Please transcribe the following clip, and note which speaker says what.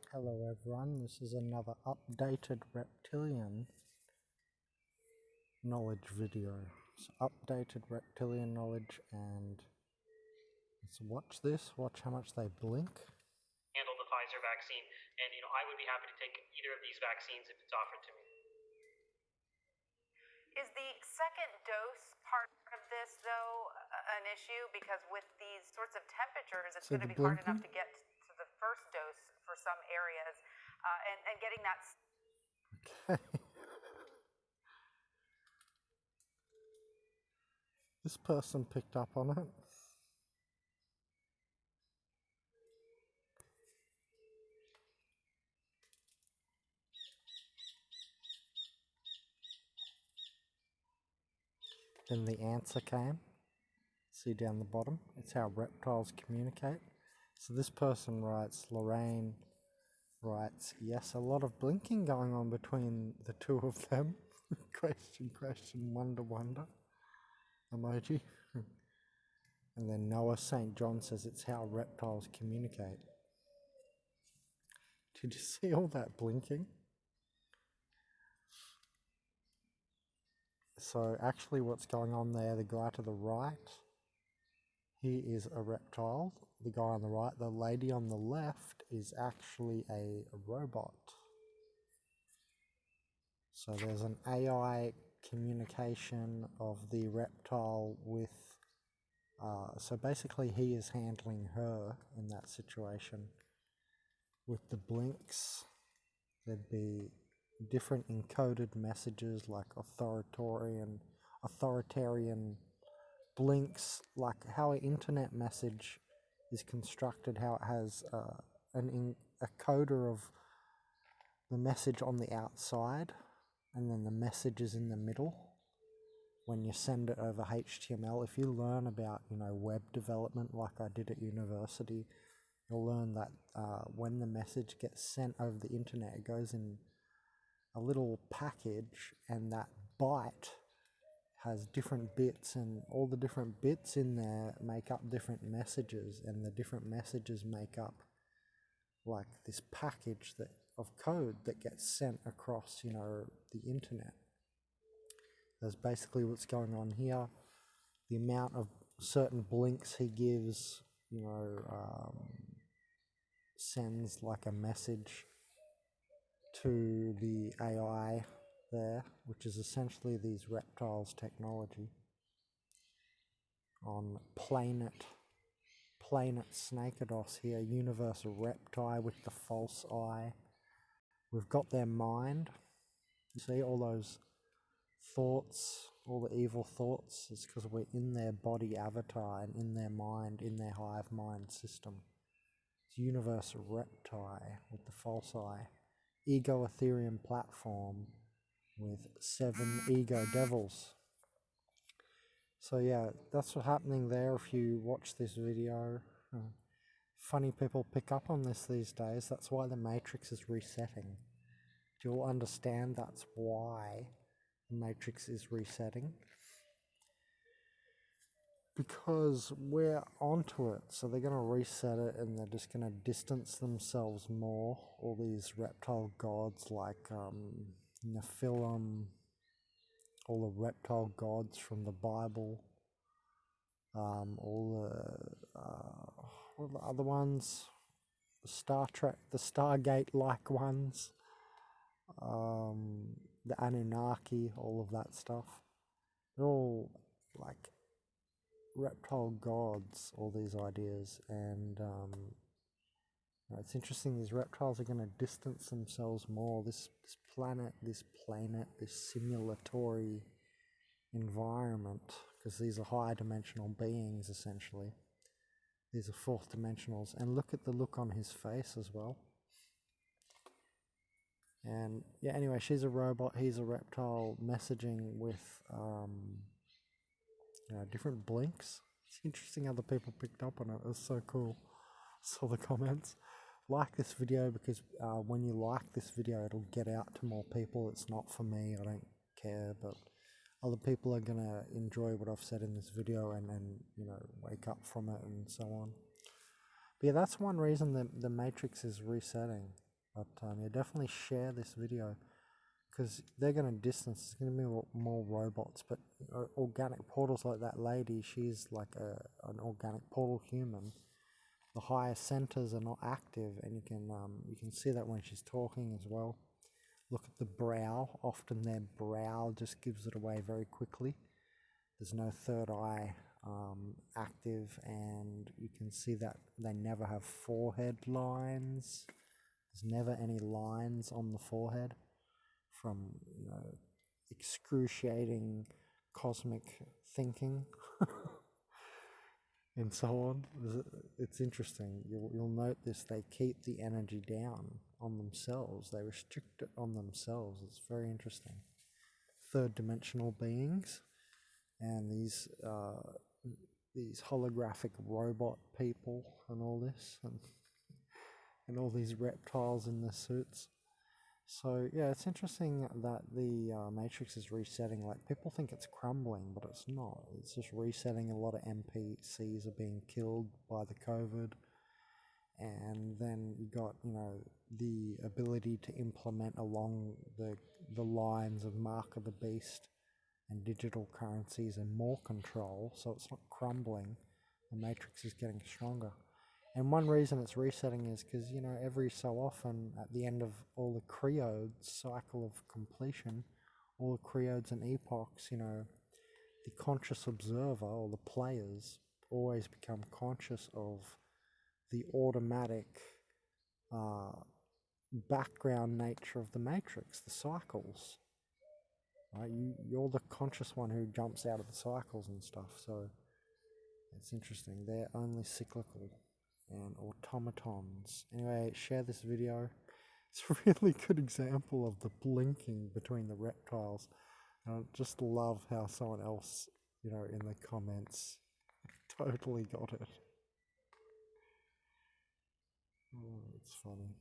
Speaker 1: Hello everyone, this is another updated reptilian knowledge video. So updated reptilian knowledge, and let's watch this, watch how much they blink.
Speaker 2: Handle the Pfizer vaccine, and I would be happy to take either of these vaccines if it's offered to me.
Speaker 3: Is the second dose part of this, though, an issue? Because with these sorts of temperatures, it's going to be hard enough to get to the first dose for some areas, and getting that.
Speaker 1: Okay. This person picked up on it. Then the answer came. See down the bottom, it's how reptiles communicate. So this person writes, Lorraine writes, yes, a lot of blinking going on between the two of them. question, wonder emoji. And then Noah St. John says it's how reptiles communicate. Did you see all that blinking? So actually what's going on there, the guy to the right, he is a reptile. The guy on the right, the lady on the left is actually a robot. So there's an AI communication of the reptile with, so basically he is handling her in that situation. With the blinks, there'd be different encoded messages like authoritarian blinks, like how an internet message is constructed, how it has a coder of the message on the outside and then the message is in the middle when you send it over HTML. If you learn about web development like I did at university, you'll learn that when the message gets sent over the internet, it goes in a little package, and that byte has different bits, and all the different bits in there make up different messages, and the different messages make up like this package of code that gets sent across the internet. That's basically what's going on here. The amount of certain blinks he gives sends like a message to the AI there, which is essentially these reptiles technology on Planet Snakeados here, universal reptile with the false eye. We've got their mind. You see all those thoughts, all the evil thoughts? It's because we're in their body avatar and in their mind, in their hive mind system. It's universal reptile with the false eye. Ego Ethereum platform with 7 ego devils. So yeah, that's what's happening there if you watch this video. Funny people pick up on this these days. That's why the Matrix is resetting. You'll understand that's why the Matrix is resetting. Because we're onto it, so they're going to reset it and they're just going to distance themselves more. All these reptile gods like Nephilim, all the reptile gods from the Bible, all the other ones, Star Trek, the Stargate-like ones, the Anunnaki, all of that stuff. They're all like reptile gods, all these ideas, and it's interesting. These reptiles are going to distance themselves more. This planet, this simulatory environment, because these are higher dimensional beings essentially. These are fourth dimensionals, and look at the look on his face as well. And yeah, anyway, she's a robot, he's a reptile, messaging with different blinks. It's interesting other people picked up on it. It was so cool. Saw the comments. Like this video, because when you like this video, it'll get out to more people. It's not for me, I don't care, but other people are gonna enjoy what I've said in this video and wake up from it and so on. But yeah, that's one reason that the Matrix is resetting. But yeah, definitely share this video, because they're going to distance. There's going to be more robots, but organic portals like that lady, she's like an organic portal human. The higher centers are not active, and you can see that when she's talking as well. Look at the brow. Often their brow just gives it away very quickly. There's no third eye active, and you can see that they never have forehead lines. There's never any lines on the forehead from excruciating cosmic thinking and so on. It's interesting. You'll note this. They keep the energy down on themselves. They restrict it on themselves. It's very interesting. Third dimensional beings, and these holographic robot people and all this, and all these reptiles in their suits. So yeah, it's interesting that the Matrix is resetting. Like, people think it's crumbling, but it's not. It's just resetting. A lot of NPCs are being killed by the COVID, and then you got the ability to implement along the lines of Mark of the Beast and digital currencies and more control. So it's not crumbling. The Matrix is getting stronger. And one reason it's resetting is because, every so often at the end of all the creodes cycle of completion, all the creodes and epochs, the conscious observer or the players always become conscious of the automatic background nature of the Matrix, the cycles. Right? You're the conscious one who jumps out of the cycles and stuff. So it's interesting. They're only cyclical and automatons. Anyway, share this video. It's a really good example of the blinking between the reptiles. And I just love how someone else, in the comments totally got it. Oh, it's funny.